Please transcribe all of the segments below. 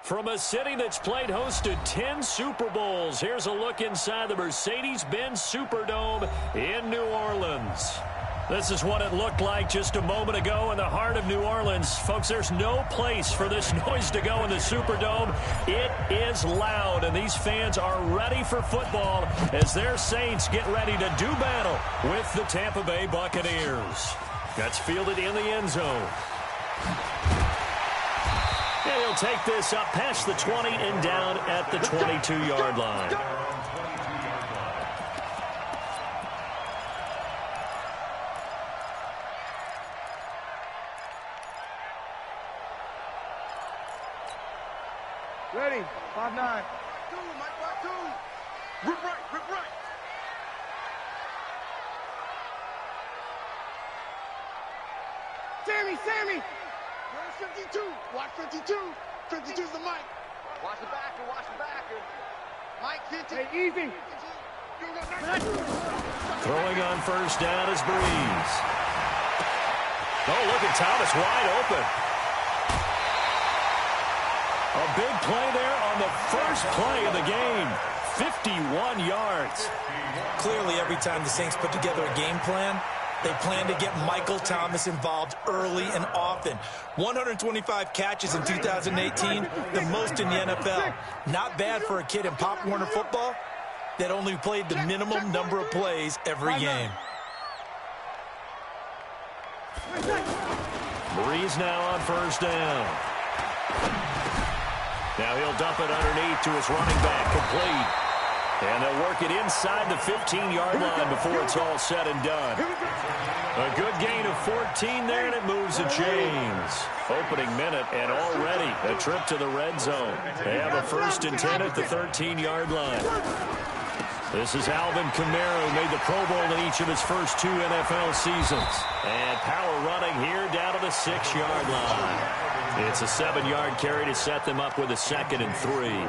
From a city that's played host to 10 Super Bowls, here's a look inside the Mercedes-Benz Superdome in New Orleans. This is what it looked like just a moment ago in the heart of New Orleans. Folks, there's no place for this noise to go in the Superdome. It is loud, and these fans are ready for football as their Saints get ready to do battle with the Tampa Bay Buccaneers. That's fielded in the end zone. And he'll take this up past the 20 and down at the 22-yard line. Ready, 5-9. Rip right, rip right. Sammy! Where's 52? Watch 52. 52's the mic. Watch the backer, watch the backer. Mike, 50. Hey, easy. Throwing on first down is Breeze. Oh, look at Thomas wide open. A big play there on the first play of the game. 51 yards. Clearly, every time the Saints put together a game plan, they plan to get Michael Thomas involved early and often. 125 catches in 2018, the most in the NFL. Not bad for a kid in Pop Warner football that only played the minimum number of plays every game. Breeze now on first down. Now he'll dump it underneath to his running back, complete. And they'll work it inside the 15-yard line before it's all said and done. A good gain of 14 there, and it moves the chains. Opening minute, and already a trip to the red zone. They have a 1st and 10 at the 13-yard line. This is Alvin Kamara, who made the Pro Bowl in each of his first 2 NFL seasons. And power running here down to the 6-yard line. It's a 7-yard carry to set them up with a 2nd and 3.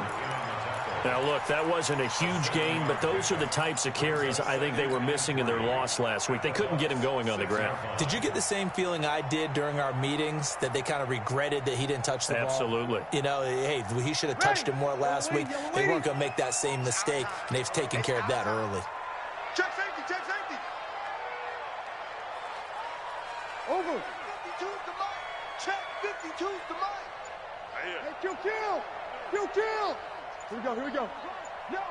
Now, look, that wasn't a huge gain, but those are the types of carries I think they were missing in their loss last week. They couldn't get him going on the ground. Did you get the same feeling I did during our meetings, that they kind of regretted that he didn't touch the ball? Absolutely. You know, hey, he should have touched it more last week. They weren't going to make that same mistake, and they've taken care of that early. Check safety, check safety. Over. 52's the mic. Check 52's the mic. Hey, kill. Here we go. No,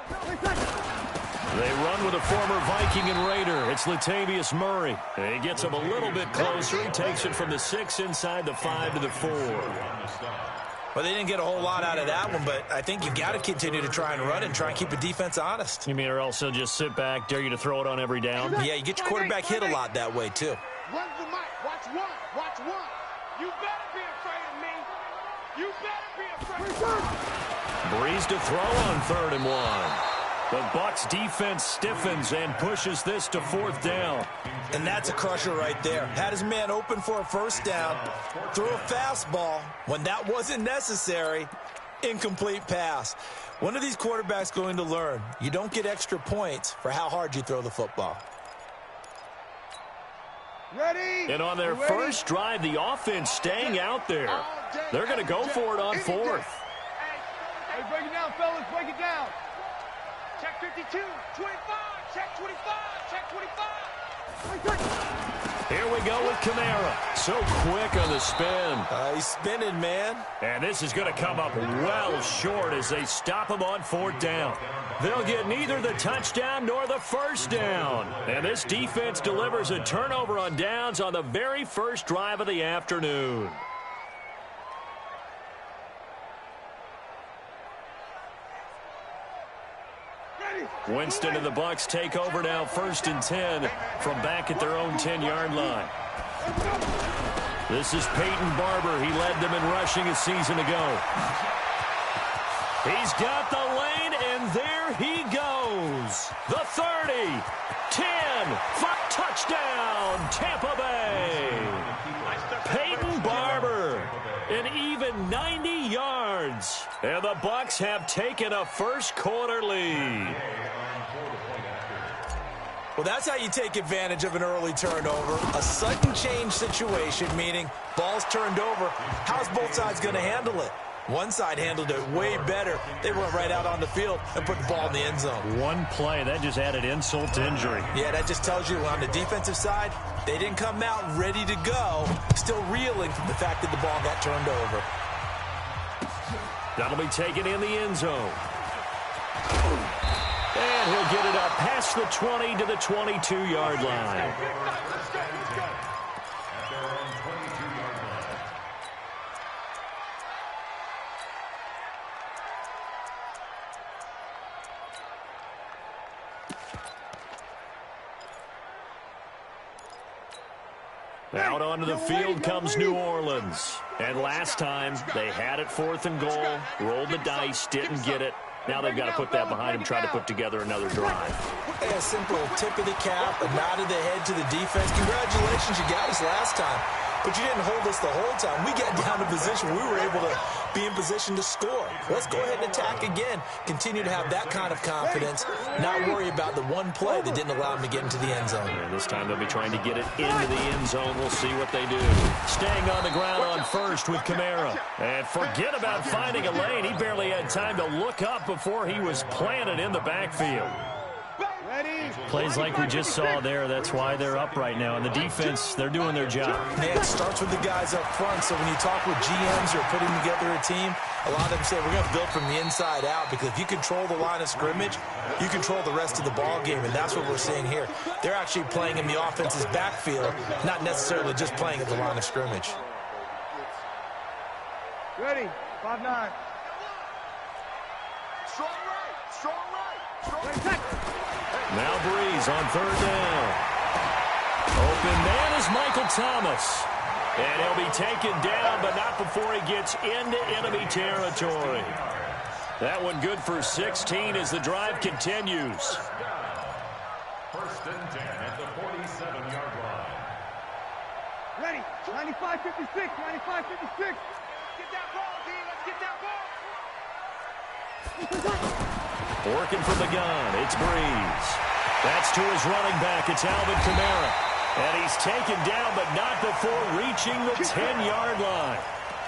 They run with a former Viking and Raider. It's Latavius Murray. And he gets him a little bit closer. He takes it from the 6 inside the 5 to the 4. Well, they didn't get a whole lot out of that one, but I think you've got to continue to try and run and try and keep the defense honest. You mean, or else they'll just sit back, dare you to throw it on every down? Yeah, you get your quarterback hit a lot that way, too. Run the mic. Watch one. You better be afraid of me. You better be afraid of me. Breeze to throw on 3rd and 1. The Bucs defense stiffens and pushes this to 4th down. And that's a crusher right there. Had his man open for a 1st down, threw a fastball when that wasn't necessary, incomplete pass. When are these quarterbacks going to learn? You don't get extra points for how hard you throw the football. Ready. And on their first drive, the offense staying out there. They're going to go for it on 4th. Hey, break it down, fellas. Break it down. Check 52, 25, check 25, check 25. Here we go with Kamara. So quick on the spin. He's spinning, man. And this is going to come up well short as they stop him on 4th down. They'll get neither the touchdown nor the 1st down. And this defense delivers a turnover on downs on the very first drive of the afternoon. Winston and the Bucs take over now, 1st and 10 from back at their own 10-yard line. This is Peyton Barber. He led them in rushing a season ago. He's got the lane, and there he goes. The 30, 10, 5, touchdown, Tampa Bay. Peyton Barber, an even 90 yards. And the Bucs have taken a first-quarter lead. Well, that's how you take advantage of an early turnover. A sudden change situation, meaning ball's turned over. How's both sides going to handle it? One side handled it way better. They went right out on the field and put the ball in the end zone. One play, that just added insult to injury. Yeah, that just tells you on the defensive side, they didn't come out ready to go, still reeling from the fact that the ball got turned over. That'll be taken in the end zone. And he'll get it up past the 20 to the 22-yard line. Out onto the field comes New Orleans. And last time, they had it 4th and goal, rolled the dice, didn't get it. Now they've got to put that behind them, try to put together another drive. Hey, a simple tip of the cap, a nod of the head to the defense. Congratulations, you got us last time. But you didn't hold us the whole time. We got down to position. We were able to be in position to score. Let's go ahead and attack again. Continue to have that kind of confidence. Not worry about the one play that didn't allow them to get into the end zone. And this time they'll be trying to get it into the end zone. We'll see what they do. Staying on the ground on first with Kamara. And forget about finding a lane. He barely had time to look up before he was planted in the backfield. Plays like we just saw there, that's why they're up right now. And the defense, they're doing their job. Yeah, it starts with the guys up front. So when you talk with GMs who are putting together a team, a lot of them say we're going to build from the inside out, because if you control the line of scrimmage, you control the rest of the ball game, and that's what we're seeing here. They're actually playing in the offense's backfield, not necessarily just playing at the line of scrimmage. Ready, 5-9. Strong right, strong right. Now Breeze on 3rd down. Open man is Michael Thomas. And he'll be taken down, but not before he gets into enemy territory. That one good for 16 as the drive continues. 1st and 10 at the 47-yard line. Ready, 95-56, 95-56. Get that ball, D. Let's get that ball. Working from the gun, it's Breeze. That's to his running back, it's Alvin Kamara. And he's taken down, but not before reaching the 10-yard line.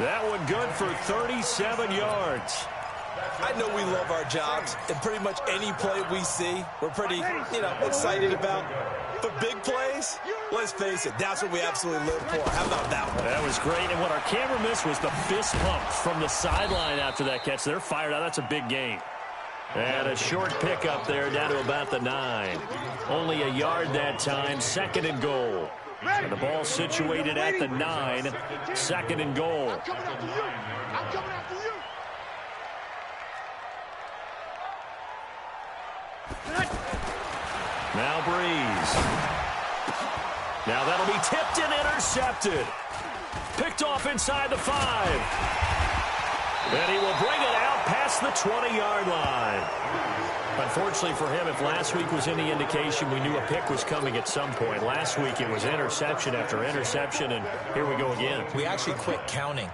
That one good for 37 yards. I know we love our jobs, and pretty much any play we see, we're pretty, excited about. But big plays, let's face it, that's what we absolutely live for. How about that one? That was great, and what our camera missed was the fist pump from the sideline after that catch. They're fired out. That's a big gain. And a short pickup there down to about the 9. Only a yard that time, 2nd and goal. And the ball situated at the 9, 2nd and goal. I'm coming after you. I'm coming after you. Now Breeze. Now that'll be tipped and intercepted. Picked off inside the 5. And he will bring it out past the 20-yard line. Unfortunately for him, if last week was any indication, we knew a pick was coming at some point. Last week it was interception after interception, and here we go again. We actually quit counting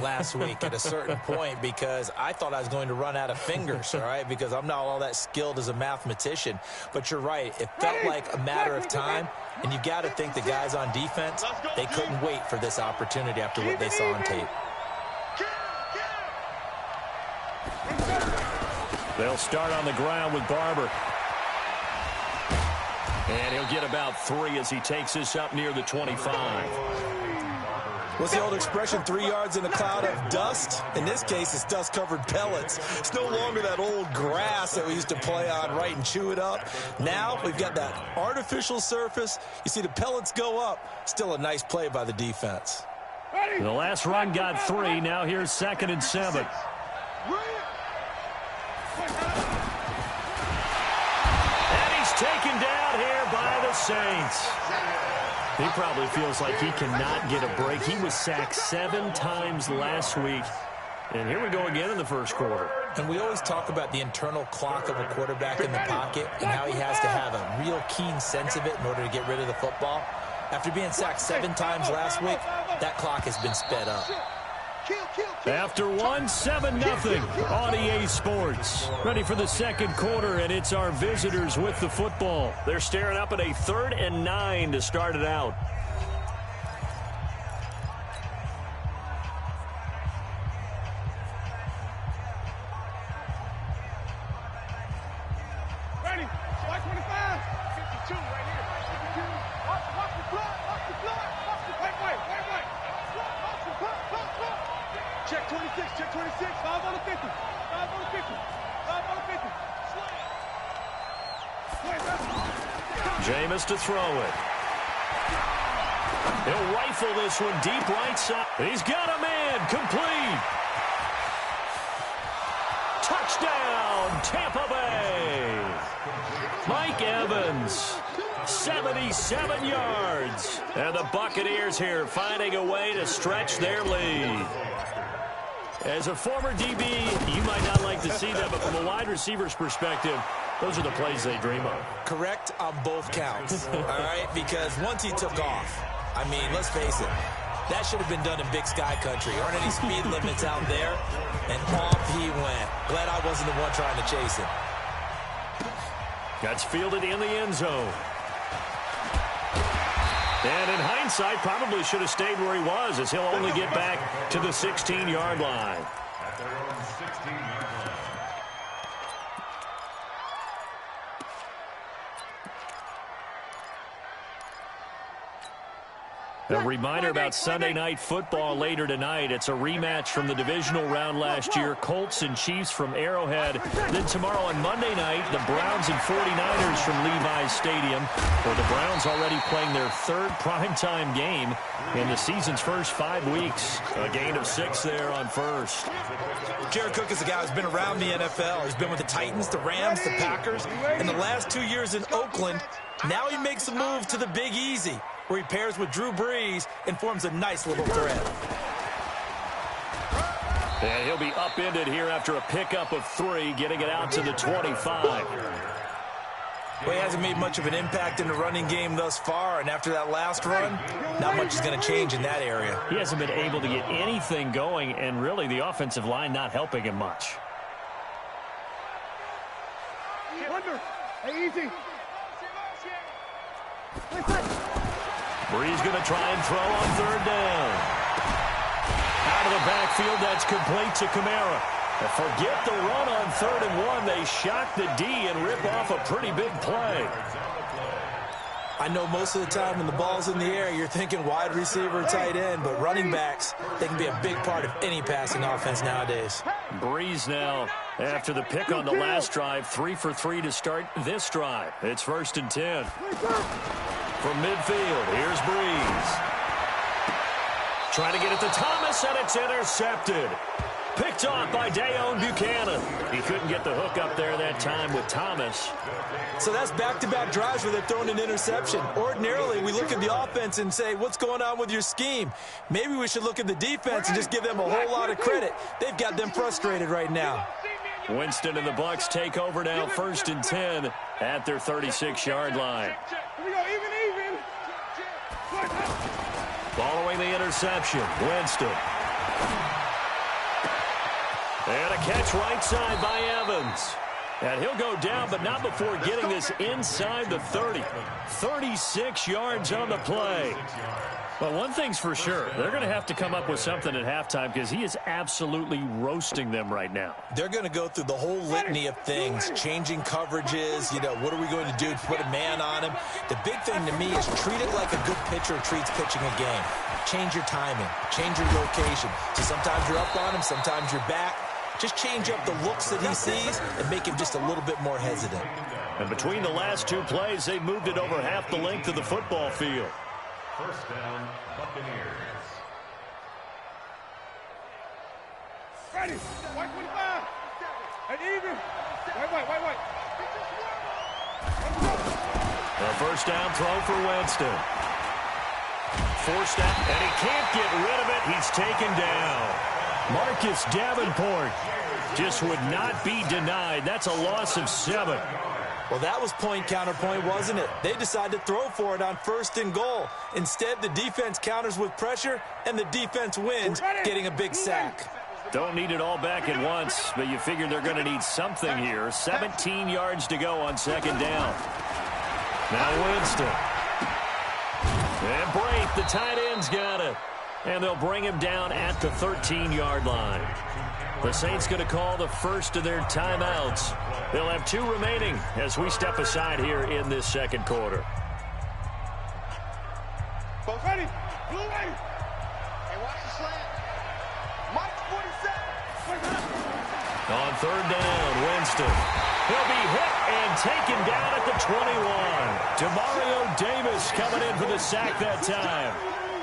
last week at a certain point because I thought I was going to run out of fingers, all right, because I'm not all that skilled as a mathematician. But you're right. It felt like a matter of time, and you got to think the guys on defense, they couldn't wait for this opportunity after what they saw on tape. They'll start on the ground with Barber. And he'll get about 3 as he takes this up near the 25. What's the old expression, 3 yards in a cloud of dust? In this case, it's dust-covered pellets. It's no longer that old grass that we used to play on, right, and chew it up. Now we've got that artificial surface. You see the pellets go up. Still a nice play by the defense. The last run got 3. Now here's 2nd and 7. And he's taken down here by the Saints. He probably feels like he cannot get a break. He was sacked 7 times last week. And here we go again in the first quarter. And we always talk about the internal clock of a quarterback in the pocket and how he has to have a real keen sense of it in order to get rid of the football. After being sacked 7 times last week, that clock has been sped up. After 1, 7-0 on EA Sports. Ready for the second quarter, and it's our visitors with the football. They're staring up at a 3rd and 9 to start it out. White 25. 52 right here. 52. Watch the blood. Watch the blood. Watch the White. watch the blood. Check 26. Check 26. 5 on the 50. 5 on the 50. 5 on the 50. Jameis to throw it. He'll rifle this one deep right side. He's got a man. Complete. Touchdown, Tampa Bay. Mike Evans, 77 yards. And the Buccaneers here finding a way to stretch their lead. As a former DB, you might not like to see that, but from a wide receiver's perspective, those are the plays they dream of. Correct on both counts, all right? Because once he took off, I mean, let's face it, that should have been done in Big Sky Country. Aren't any speed limits out there? And off he went. Glad I wasn't the one trying to chase him. Gets fielded in the end zone. And in hindsight, probably should have stayed where he was, as he'll only get back to the 16-yard line. At their own 16-yard line. A reminder about Sunday Night Football later tonight. It's a rematch from the divisional round last year. Colts and Chiefs from Arrowhead. Then tomorrow on Monday night, the Browns and 49ers from Levi's Stadium. Where the Browns already playing their third primetime game in the season's first 5 weeks. A gain of 6 there on first. Jared Cook is a guy who's been around the NFL. He's been with the Titans, the Rams, the Packers. In the last 2 years in Oakland, now he makes a move to the Big Easy, where he pairs with Drew Brees and forms a nice little threat. And he'll be upended here after a pickup of 3, getting it out to the 25. Well, he hasn't made much of an impact in the running game thus far, and after that last run, not much is going to change in that area. He hasn't been able to get anything going, and really the offensive line not helping him much. Under. Hey, easy. Brees going to try and throw on 3rd down. Out of the backfield, that's complete to Kamara. And forget the run on 3rd and 1. They shock the D and rip off a pretty big play. I know most of the time when the ball's in the air, you're thinking wide receiver, tight end, but running backs, they can be a big part of any passing offense nowadays. Brees now, after the pick on the last drive, 3 for 3 to start this drive. It's 1st and 10. From midfield, here's Brees. Trying to get it to Thomas, and it's intercepted. Picked off by Dayon Buchanan. He couldn't get the hook up there that time with Thomas. So that's back-to-back drives where they're throwing an interception. Ordinarily, we look at the offense and say, what's going on with your scheme? Maybe we should look at the defense and just give them a whole lot of credit. They've got them frustrated right now. Winston and the Bucs take over now, 1st and 10 at their 36-yard line. Here we go, even. Following the interception, Winston. And a catch right side by Evans. And he'll go down, but not before getting this inside the 30. 36 yards on the play. Well, one thing's for sure. They're going to have to come up with something at halftime because he is absolutely roasting them right now. They're going to go through the whole litany of things, changing coverages, what are we going to do to put a man on him? The big thing to me is treat it like a good pitcher treats pitching a game. Change your timing, change your location. So sometimes you're up on him, sometimes you're back. Just change up the looks that he sees and make him just a little bit more hesitant. And between the last 2 plays, they moved it over half the length of the football field. 1st down, Buccaneers. Ready. White 25. And even. White. A 1st down throw for Winston. Forced out, and he can't get rid of it. He's taken down. Marcus Davenport just would not be denied. That's a loss of 7. Well, that was point counterpoint, wasn't it? They decided to throw for it on 1st and goal. Instead, the defense counters with pressure, and the defense wins, getting a big sack. Don't need it all back at once, but you figure they're going to need something here. 17 yards to go on 2nd down. Now Winston. And Brate, the tight end's got it. And they'll bring him down at the 13-yard line. The Saints going to call the first of their timeouts. They'll have 2 remaining as we step aside here in this second quarter. Both ready. Blue ready. Hey, watch the slant. Mike 47. On third down, Winston. He'll be hit and taken down at the 21. Demario Davis coming in for the sack that time.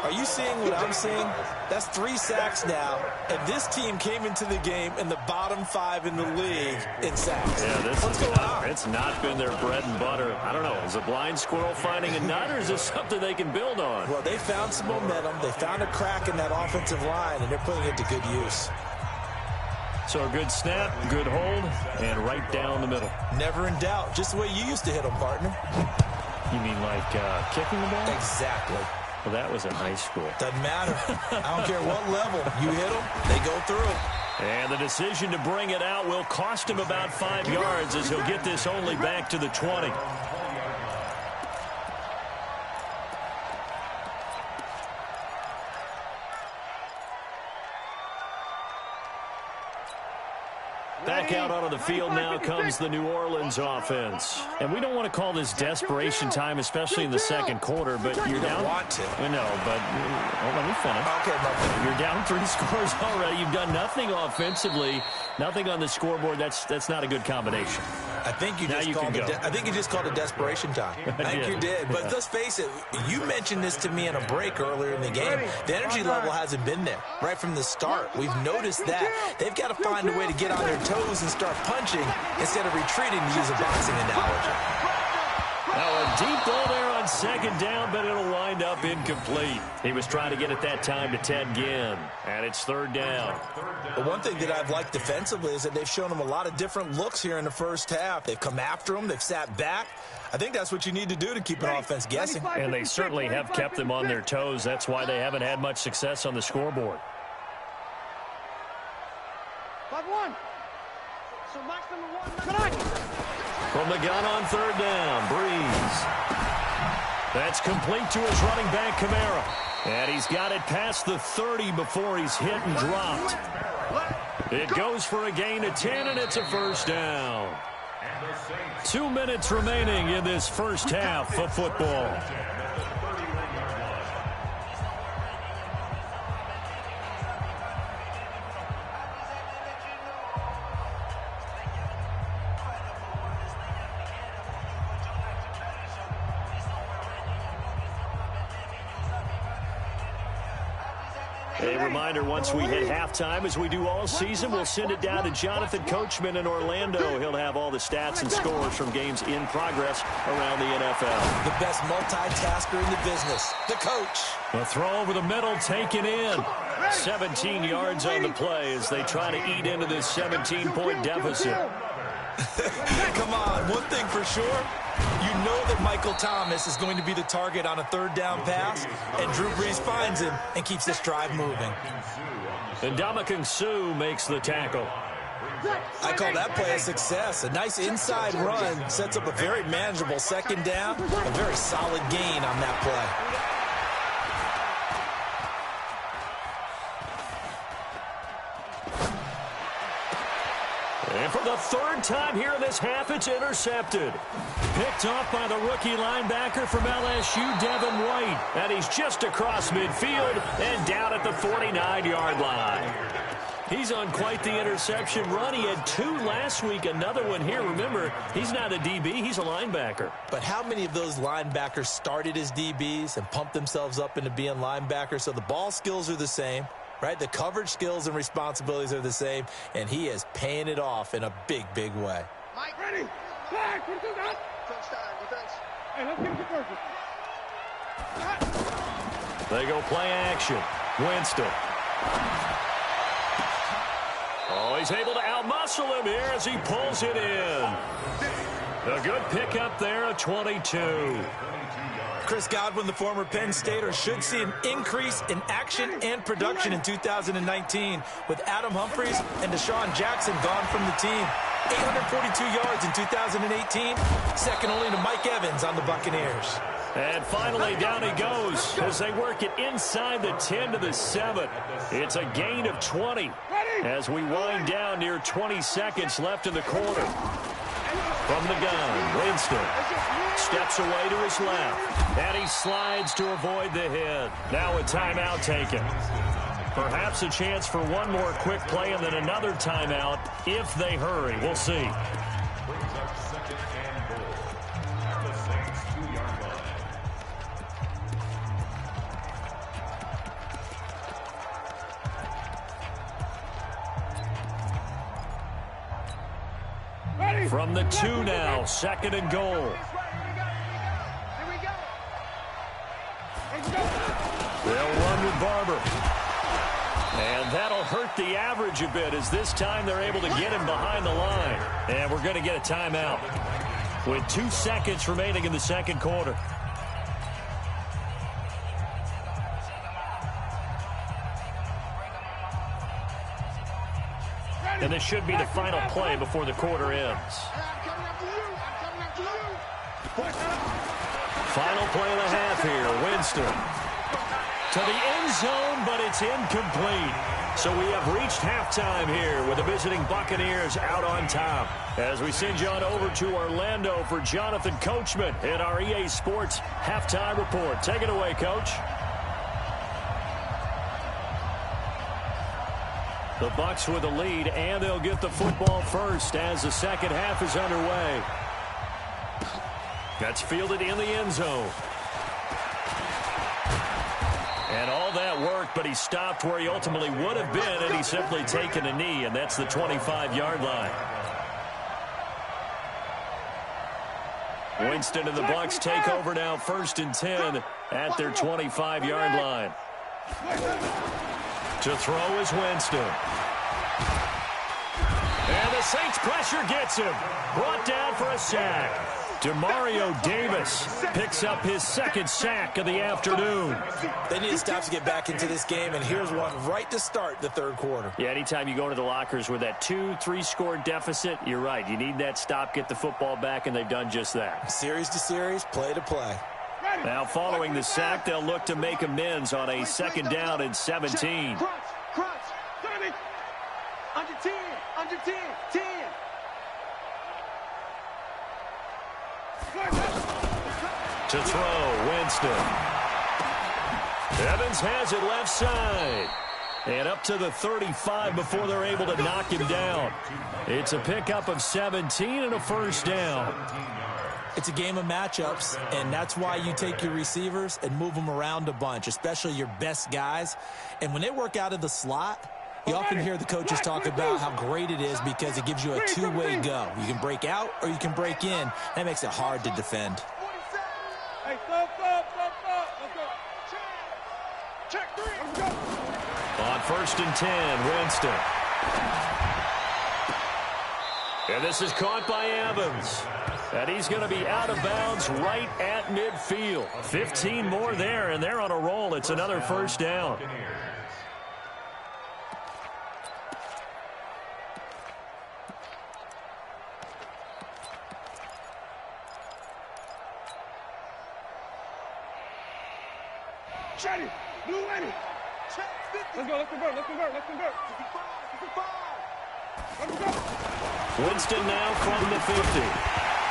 Are you seeing what I'm seeing? That's 3 sacks now, and this team came into the game in the bottom 5 in the league in sacks. Yeah, What's going on? It's not been their bread and butter. I don't know. Is a blind squirrel finding a nut, or is this something they can build on? Well, they found some momentum. They found a crack in that offensive line, and they're putting it to good use. So a good snap, good hold, and right down the middle. Never in doubt. Just the way you used to hit them, partner. You mean like kicking the ball? Exactly. Well, that was in high school. Doesn't matter. I don't care what level. You hit them, they go through. And the decision to bring it out will cost him about 5 yards as he'll get this only back to the 20. Back out onto the field now comes the New Orleans offense. And we don't want to call this desperation time, especially in the second quarter, but you're down. Want to. I know, but let me finish. Okay, my You're down 3 scores already. You've done nothing offensively, nothing on the scoreboard. That's not a good combination. I think you just called it desperation time. I think you did. But let's face it, you mentioned this to me in a break earlier in the game. The energy level hasn't been there right from the start. We've noticed that. They've got to find a way to get on their toes and start punching instead of retreating, to use a boxing analogy. Now a deep ball there on second down, but it'll wind up incomplete. He was trying to get it that time to Ted Ginn, and it's third down. But one thing that I've liked defensively is that they've shown them a lot of different looks here in the first half. They've come after them. They've sat back. I think that's what you need to do to keep an offense guessing. And they certainly have kept them on their toes. That's why they haven't had much success on the scoreboard. 5-1. So Max number 1. From the gun on third down, Breeze. That's complete to his running back, Kamara. And he's got it past the 30 before he's hit and dropped. It goes for a gain of 10, and it's a first down. 2 minutes remaining in this first half of football. A reminder, once we hit halftime, as we do all season, we'll send it down to Jonathan Coachman in Orlando. He'll have all the stats and scores from games in progress around the NFL. The best multitasker in the business, the coach. The throw over the middle taken in. 17 yards on the play as they try to eat into this 17-point deficit. Come on, one thing for sure. You know that Michael Thomas is going to be the target on a third down pass, and Drew Brees finds him and keeps this drive moving. And Ndamukong Suh makes the tackle. I call that play a success. A nice inside run sets up a very manageable second down, a very solid gain on that play. And for the third time here in this half, it's intercepted. Picked off by the rookie linebacker from LSU, Devin White. And he's just across midfield and down at the 49-yard line. He's on quite the interception run. He had 2 last week, another one here. Remember, he's not a DB, he's a linebacker. But how many of those linebackers started as DBs and pumped themselves up into being linebackers? So the ball skills are the same. Right, the coverage skills and responsibilities are the same, and he is paying it off in a big, big way. Mike, ready. Flag. Touchdown, defense. Hey, let's get it converted. They go play action. Winston. Oh, he's able to outmuscle him here as he pulls it in. A good pickup there, a 22. Chris Godwin, the former Penn Stater, should see an increase in action and production in 2019 with Adam Humphries and Deshaun Jackson gone from the team. 842 yards in 2018, second only to Mike Evans on the Buccaneers. And finally, down he goes as they work it inside the 10 to the 7. It's a gain of 20. Ready. as we wind down near 20 seconds left in the quarter. From the gun, Winston steps away to his left, and he slides to avoid the hit. Now a timeout taken. Perhaps a chance for one more quick play and then another timeout if they hurry. We'll see. Brings up second and goal at the Saints 2-yard line. From the 2 now, second and goal. They'll run with Barber. And that'll hurt the average a bit as this time they're able to get him behind the line. And we're going to get a timeout with 2 seconds remaining in the second quarter. And this should be the final play before the quarter ends. Final play of the half here. Winston to the end zone, but it's incomplete. So we have reached halftime here with the visiting Buccaneers out on top. As we send you on over to Orlando for Jonathan Coachman in our EA Sports Halftime Report. Take it away, Coach. The Bucs with the lead, and they'll get the football first as the second half is underway. That's fielded in the end zone. And all that worked, but he stopped where he ultimately would have been, and he's simply taken a knee, and that's the 25-yard line. Winston and the Bucs take over now, 1st and 10 at their 25-yard line. To throw is Winston. And the Saints pressure gets him. Brought down for a sack. Demario Davis picks up his second sack of the afternoon. They need to stop to get back into this game, and here's one right to start the third quarter. Yeah, anytime you go to the lockers with that 2-3 score deficit, you're right. You need that stop, get the football back, and they've done just that. Series to series, play to play. Now following the sack, they'll look to make amends on a 2nd down and 17. Crunch, 30, under 10, 10. To throw, Winston. Evans has it left side. And up to the 35 before they're able to knock him down. It's a pickup of 17 and a 1st down. It's a game of matchups, and that's why you take your receivers and move them around a bunch, especially your best guys. And when they work out of the slot, you often hear the coaches talk about how great it is because it gives you a two-way go. You can break out or you can break in. That makes it hard to defend. Hey, stop. Let's go. Check 3. Let's go. On 1st and 10, Winston. And this is caught by Evans. And he's going to be out of bounds right at midfield. 15 more there, and they're on a roll. It's another 1st down. Chatty, blue Eddie. Let's go. Winston now from the 50.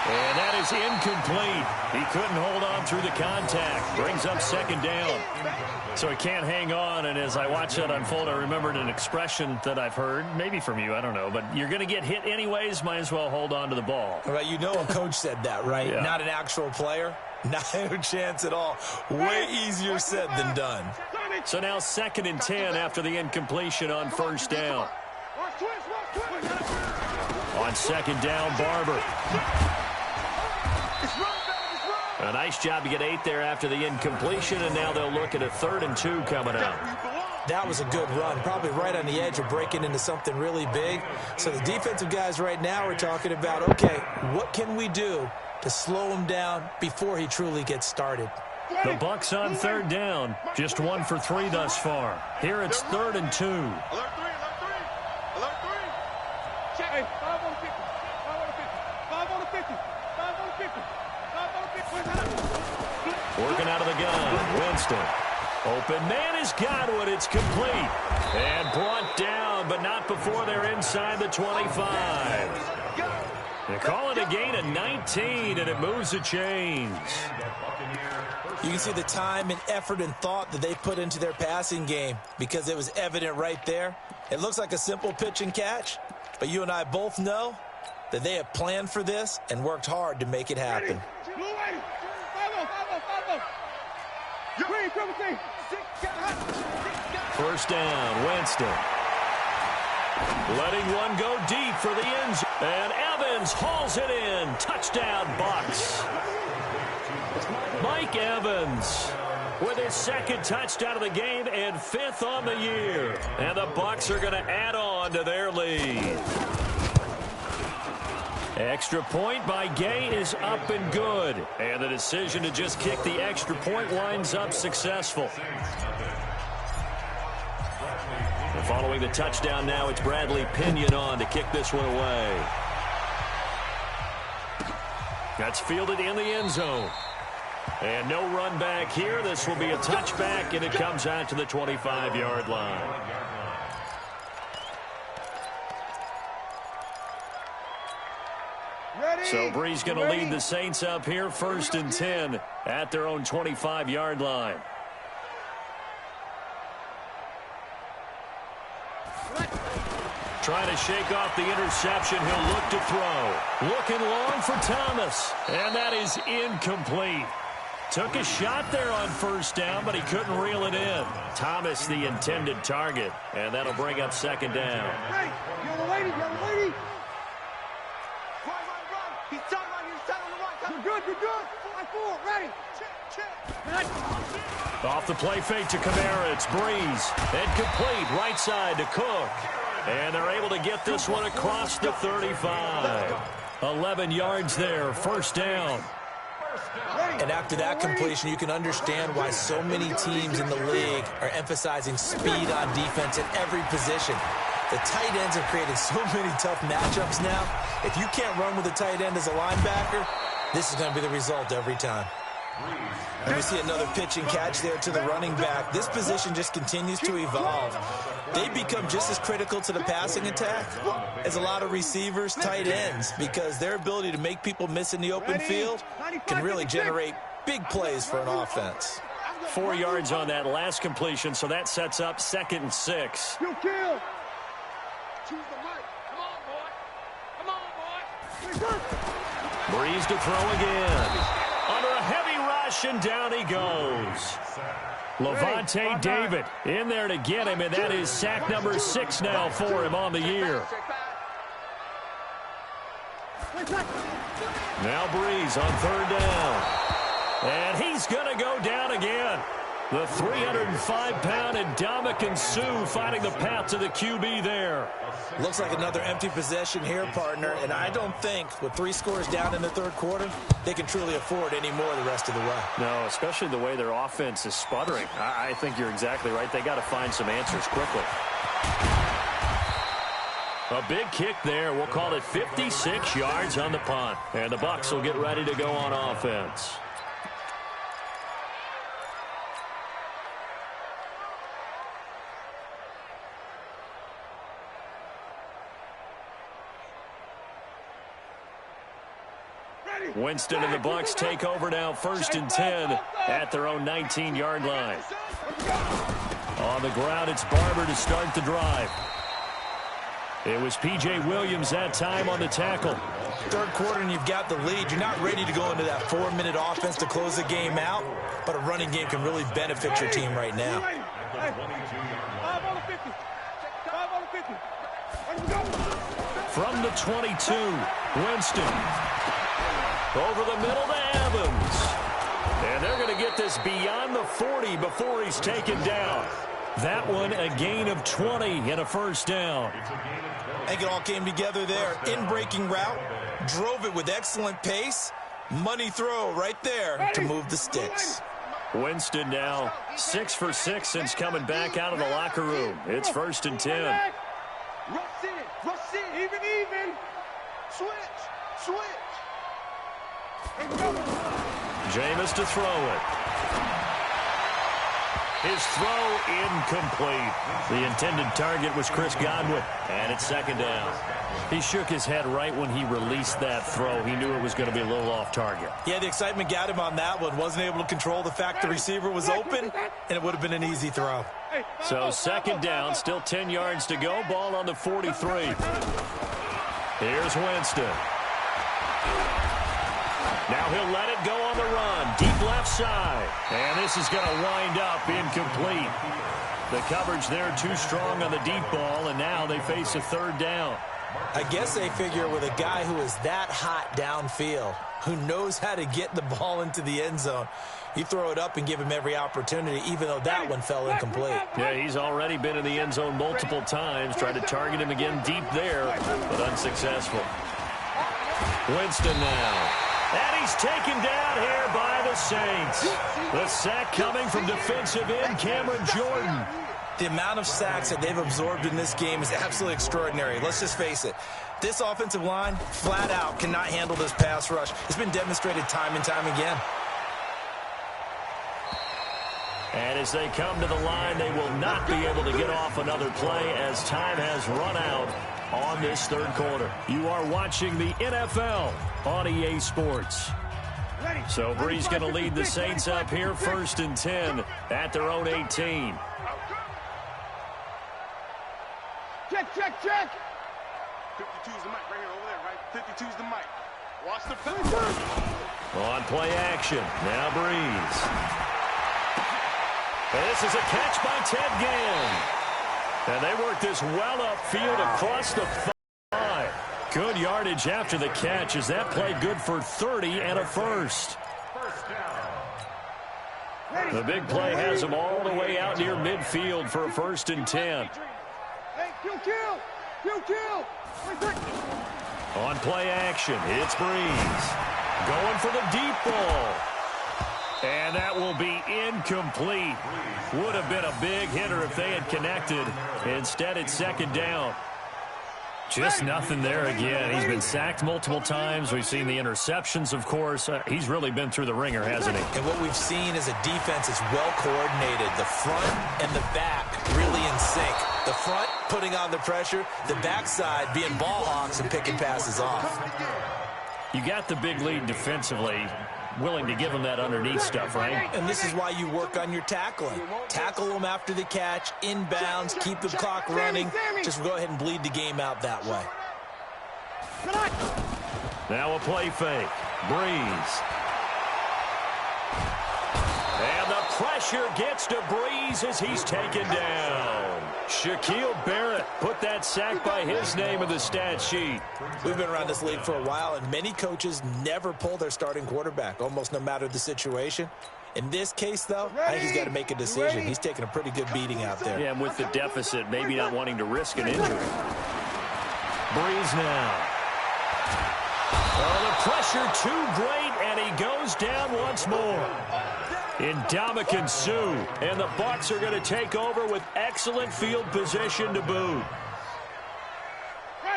And that is incomplete. He couldn't hold on through the contact. Brings up 2nd down. So he can't hang on, and as I watch that unfold, I remembered an expression that I've heard, maybe from you, I don't know, but you're going to get hit anyways, might as well hold on to the ball. Right, you know a coach said that, right? Yeah. Not an actual player. No chance at all. Way easier said than done. So now 2nd and 10 after the incompletion on 1st down. On 2nd down, Barber. A nice job to get 8 there after the incompletion, and now they'll look at a 3rd and 2 coming up. That was a good run, probably right on the edge of breaking into something really big. So the defensive guys right now are talking about, okay, what can we do to slow him down before he truly gets started? The Bucs on 3rd down, just 1 for 3 thus far. Here it's 3rd and 2. Alert 3. Check. Hey, 5 on the 50. 5 on the 50. 5 on the 50. 5 on the 50. Working out of the gun, Winston. Open man has got it. It's complete. And brought down down, but not before they're inside the 25. They call it a gain of 19, and it moves the chains. You can see the time and effort and thought that they put into their passing game because it was evident right there. It looks like a simple pitch and catch, but you and I both know that they have planned for this and worked hard to make it happen. First down, Winston. Letting one go deep for the end zone. And Evans hauls it in. Touchdown, Bucs. Mike Evans with his second touchdown of the game and 5th on the year. And the Bucs are going to add on to their lead. Extra point by Gay is up and good. And the decision to just kick the extra point winds up successful. And following the touchdown now, it's Bradley Pinion on to kick this one away. That's fielded in the end zone. And no run back here. This will be a touchback, and it comes out to the 25-yard line. So Bree's going to lead the Saints up here, 1st and 10 at their own 25-yard line. Trying to shake off the interception. He'll look to throw. Looking long for Thomas. And that is incomplete. Took a shot there on 1st down, but he couldn't reel it in. Thomas, the intended target. And that'll bring up 2nd down. Hey, yellow lady, yellow lady. Run. He's done right. He's done on the right. You're good, you're good. 5-4, ready. Check. Off the play fake to Kamara. It's Breeze. And complete right side to Cook. And they're able to get this one across the 35. 11 yards there, 1st down. And after that completion, you can understand why so many teams in the league are emphasizing speed on defense at every position. The tight ends have created so many tough matchups now. If you can't run with a tight end as a linebacker, this is going to be the result every time. And we see another pitch and catch there to the running back. This position just continues to evolve. They become just as critical to the passing attack as a lot of receivers, tight ends, because their ability to make people miss in the open field can really generate big plays for an offense. 4 yards on that last completion, so that sets up 2nd and 6. You kill. Choose the mic. Come on, boy. Come on, boy. Breeze to throw again. Under a heavy rush, and down he goes. Levante David in there to get him, and that is sack number 6 now for him on the year. Now Breeze on 3rd down. And he's going to go down again. The 305-pound Ndamukong Suh finding the path to the QB there. Looks like another empty possession here, partner, and I don't think with 3 scores down in the 3rd quarter, they can truly afford any more the rest of the way. No, especially the way their offense is sputtering. I think you're exactly right. They got to find some answers quickly. A big kick there. We'll call it 56 yards on the punt. And the Bucs will get ready to go on offense. Winston and the Bucs take over now, 1st and 10 at their own 19-yard line. On the ground, it's Barber to start the drive. It was P.J. Williams that time on the tackle. 3rd quarter and you've got the lead. You're not ready to go into that 4-minute offense to close the game out, but a running game can really benefit your team right now. 5 on the 50. 5 on the 50. From the 22, Winston. Over the middle to Evans. And they're going to get this beyond the 40 before he's taken down. That one a gain of 20 and a 1st down. I think it all came together there. In-breaking route, drove it with excellent pace. Money throw right there to move the sticks. Winston now 6 for 6 since coming back out of the locker room. It's 1st and 10. Rush in, even. Switch. Jameis to throw it. His throw incomplete. The intended target was Chris Godwin, and it's second down. He shook his head right when he released that throw. He knew it was going to be a little off target. Yeah, the excitement got him on that one. Wasn't able to control the fact the receiver was open, and it would have been an easy throw. So second down, still 10 yards to go. Ball on the 43. Here's Winston. Now he'll let it go on the run. Deep left side. And this is going to wind up incomplete. The coverage there too strong on the deep ball, and now they face a third down. I guess they figure with a guy who is that hot downfield, who knows how to get the ball into the end zone, you throw it up and give him every opportunity, even though that one fell incomplete. Yeah, he's already been in the end zone multiple times. Tried to target him again deep there, but unsuccessful. Winston now. And he's taken down here by the Saints. The sack coming from defensive end Cameron Jordan. The amount of sacks that they've absorbed in this game is absolutely extraordinary. Let's just face it. This offensive line, flat out, cannot handle this pass rush. It's been demonstrated time and time again. And as they come to the line, they will not be able to get off another play as time has run out on this third quarter. You are watching the NFL on EA Sports. So Bree's going to lead the Saints up here, 1st and 10 at their own 18. Check, check, check. 52's the mic right here over there, right? 52's the mic. Watch the play. On play action. Now Breeze. This is a catch by Ted Ginn. And they work this well upfield across the 5. Good yardage after the catch. Is that play good for 30 and a first? The big play has them all the way out near midfield for a 1st and 10. Hey, kill. On play action, it's Breeze. Going for the deep ball. And that will be incomplete. Would have been a big hitter if they had connected. Instead, it's second down. Just nothing there again. He's been sacked multiple times. We've seen the interceptions, of course. He's really been through the ringer, hasn't he? And what we've seen is a defense is well coordinated. The front and the back really in sync. The front putting on the pressure, the backside being ball hawks and picking passes off. You got the big lead defensively, willing to give them that underneath stuff, right? And this is why you work on your tackling. Tackle them after the catch, inbounds, keep the clock running. Just go ahead and bleed the game out that way. Now a play fake. Breeze. And the pressure gets to Breeze as he's taken down. Shaquille Barrett put that sack by his name in the stat sheet. We've been around this league for a while, and many coaches never pull their starting quarterback, almost no matter the situation. In this case, though, I think he's got to make a decision. He's taking a pretty good beating out there. Yeah, and with the deficit, maybe not wanting to risk an injury. Breeze now. Oh, the pressure too great, and he goes down once more. Ndamukong Suh, and the Bucs are going to take over with excellent field position to boot.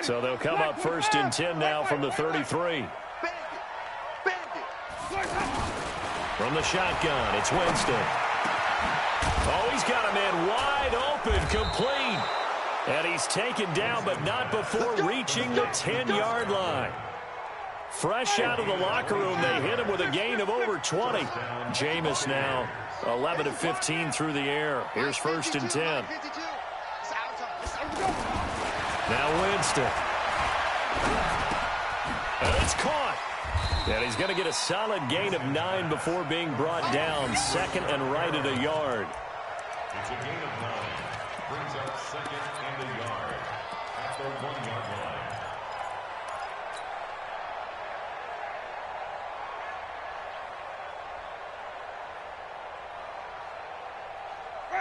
So they'll come up 1st and 10 now from the 33. From the shotgun, it's Winston. Oh, he's got a man wide open, complete. And he's taken down, but not before reaching the 10-yard line. Fresh out of the locker room, they hit him with a gain of over 20. Jameis now 11 of 15 through the air. Here's 1st and 10. Now Winston. And it's caught. And he's going to get a solid gain of 9 before being brought down. 2nd and right at a yard. It's a gain of 9. Brings up 2nd and a yard at the 1-yard line.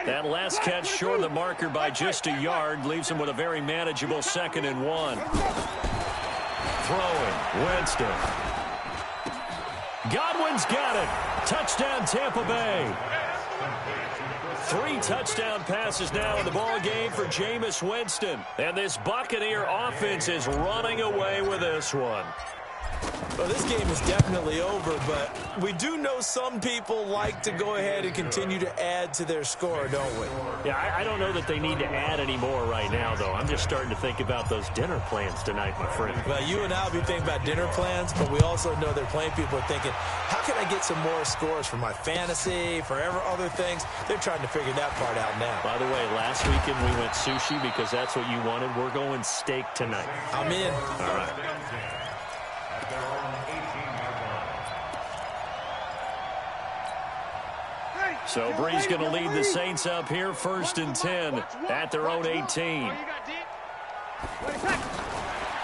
That last catch short of the marker by just a yard leaves him with a very manageable 2nd and 1. Throwing, Winston. Godwin's got it. Touchdown, Tampa Bay. 3 touchdown passes now in the ball game for Jameis Winston. And this Buccaneer offense is running away with this one. Well, this game is definitely over, but we do know some people like to go ahead and continue to add to their score, don't we? Yeah, I don't know that they need to add any more right now, though. I'm just starting to think about those dinner plans tonight, my friend. Well, you and I will be thinking about dinner plans, but we also know there are plenty of people are thinking, how can I get some more scores for my fantasy, for other things? They're trying to figure that part out now. By the way, last weekend we went sushi because that's what you wanted. We're going steak tonight. I'm in. All right. So Brees going to lead the Saints up here, 1st and 10 at their own 18.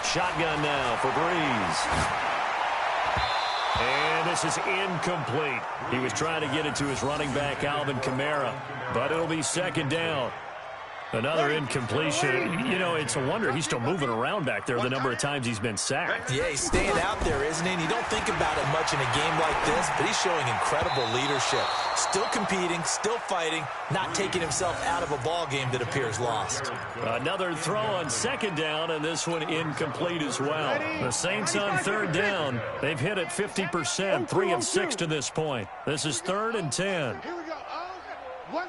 Shotgun now for Brees. And this is incomplete. He was trying to get it to his running back, Alvin Kamara, but it'll be 2nd down. Another incompletion. You know, it's a wonder he's still moving around back there the number of times he's been sacked. Yeah, he's staying out there, isn't he? And you don't think about it much in a game like this, but he's showing incredible leadership. Still competing, still fighting, not taking himself out of a ball game that appears lost. Another throw on 2nd down, and this one incomplete as well. The Saints on 3rd down. They've hit it 50%, 3 of 6 to this point. This is 3rd and 10. Here we go.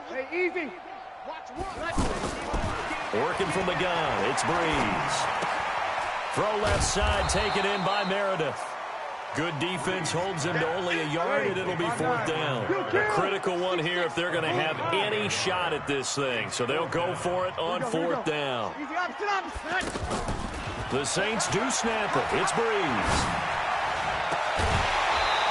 Hey, easy. Working from the gun, it's Brees. Throw left side, taken in by Meredith. Good defense holds him to only a yard, and it'll be 4th down. A critical one here if they're going to have any shot at this thing. So they'll go for it on 4th down. The Saints do snap it. It's Brees.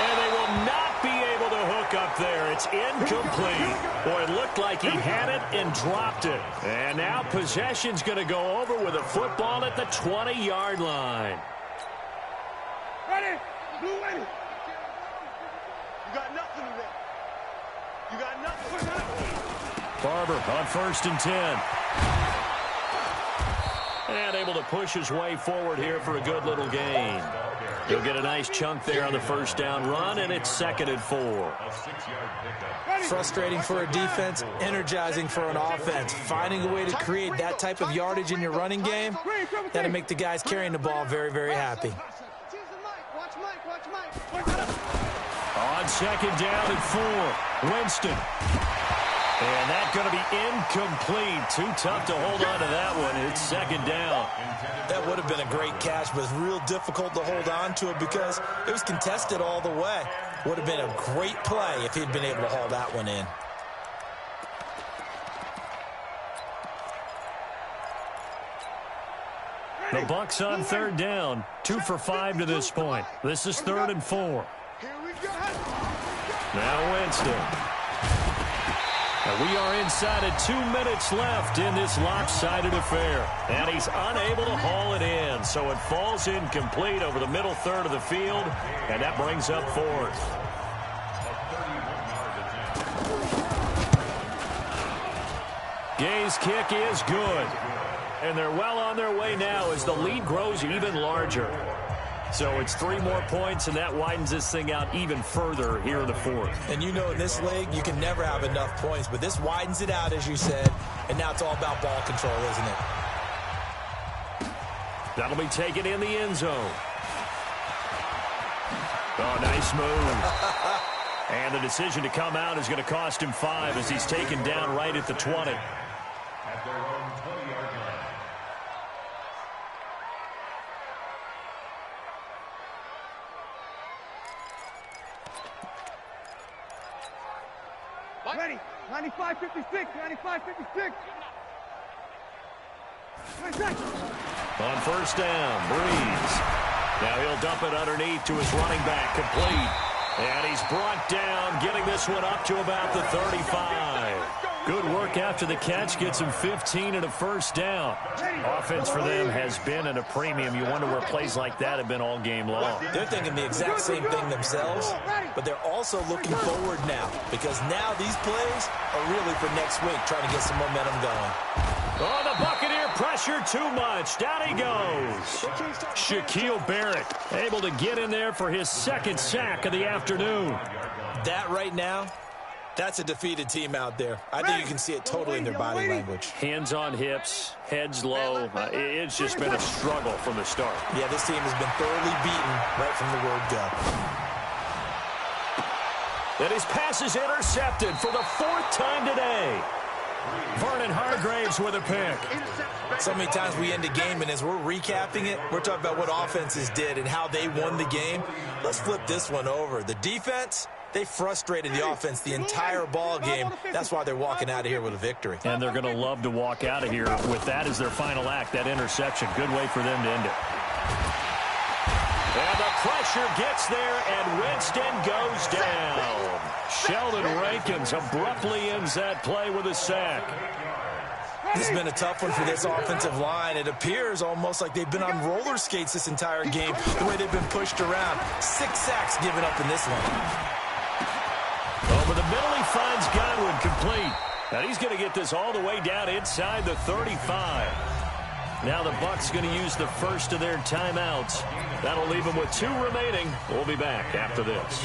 And they will not be able to hook up there. It's incomplete. Boy, it looked like he had it and dropped it. And now possession's going to go over with a football at the 20-yard line. Ready? Blue ready. You got nothing in there. You got nothing. Barber on 1st and 10. And able to push his way forward here for a good little gain. He'll get a nice chunk there on the 1st down run, and it's 2nd and 4. Frustrating for a defense, energizing for an offense. Finding a way to create that type of yardage in your running game, that'll make the guys carrying the ball very, very happy. On 2nd down and 4, Winston. And that's going to be incomplete. Too tough to hold on to that one. It's 2nd down. That would have been a great catch, but it's real difficult to hold on to it because it was contested all the way. Would have been a great play if he'd been able to haul that one in. The Bucs on 3rd down. 2 for 5 to this point. This is 3rd and 4. Now Winston. And we are inside of 2 minutes left in this lopsided affair. And he's unable to haul it in. So it falls incomplete over the middle third of the field. And that brings up 4th. Gay's kick is good. And they're well on their way now as the lead grows even larger. So it's 3 more points, and that widens this thing out even further here in the 4th. And you know in this league, you can never have enough points, but this widens it out, as you said, and now it's all about ball control, isn't it? That'll be taken in the end zone. Oh, nice move. And the decision to come out is going to cost him 5 as he's taken down right at the 20. At their own 20-yard line. Ready. 95-56. 95-56. On 1st down, Brees. Now he'll dump it underneath to his running back, complete. And he's brought down, getting this one up to about the 35. Good work after the catch, gets him 15 and a 1st down. Offense for them has been at a premium. You wonder where plays like that have been all game long. They're thinking the exact same thing themselves, but they're also looking forward now because now these plays are really for next week, trying to get some momentum going. Oh, the Buccaneer pressure too much. Down he goes. Shaquille Barrett able to get in there for his 2nd sack of the afternoon. That right now That's a defeated team out there. I think you can see it totally in their body language. Hands on hips, heads low. It's just been a struggle from the start. Yeah, this team has been thoroughly beaten right from the word go. And his pass is intercepted for the 4th time today. Vernon Hargraves with a pick. So many times we end a game, and as we're recapping it, we're talking about what offenses did and how they won the game. Let's flip this one over. The defense, they frustrated the offense the entire ball game. That's why they're walking out of here with a victory. And they're going to love to walk out of here with that as their final act, that interception. Good way for them to end it. And the pressure gets there, and Winston goes down. Sheldon Rankins abruptly ends that play with a sack. This has been a tough one for this offensive line. It appears almost like they've been on roller skates this entire game, the way they've been pushed around. 6 sacks given up in this one. Over the middle, he finds Godwin complete. And he's going to get this all the way down inside the 35. Now the Bucs going to use the first of their timeouts. That'll leave them with 2 remaining. We'll be back after this.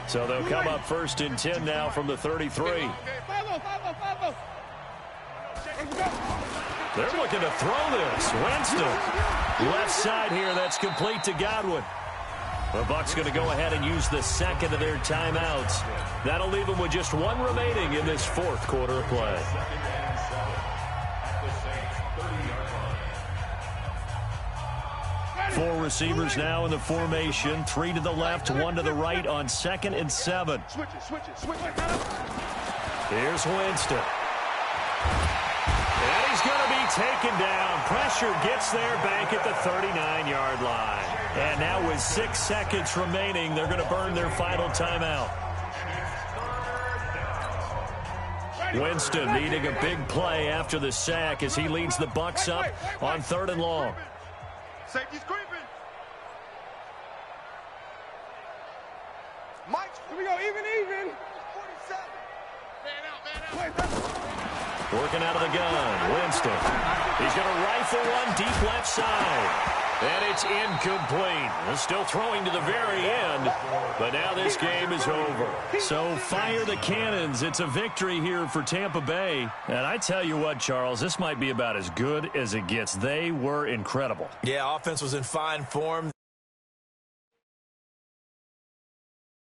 So they'll come up 1st and 10 now from the 33. They're looking to throw this. Winston. Left side here, that's complete to Godwin. The Bucs going to go ahead and use the second of their timeouts. That'll leave them with just 1 remaining in this 4th quarter of play. Four receivers now in the formation. 3 to the left, 1 to the right on 2nd and 7. Here's Winston. And he's going to be taken down. Pressure gets there back at the 39-yard line. And now with 6 seconds remaining, they're going to burn their final timeout. Winston needing a big play after the sack as he leads the Bucs up on 3rd and long. Safety's creeping. Mike, here we go, even. 47. Man out. Working out of the gun, Winston. He's going to rifle one deep left side. And it's incomplete. They're still throwing to the very end, but now this game is over. So fire the cannons. It's a victory here for Tampa Bay. And I tell you what, Charles, this might be about as good as it gets. They were incredible. Yeah, offense was in fine form.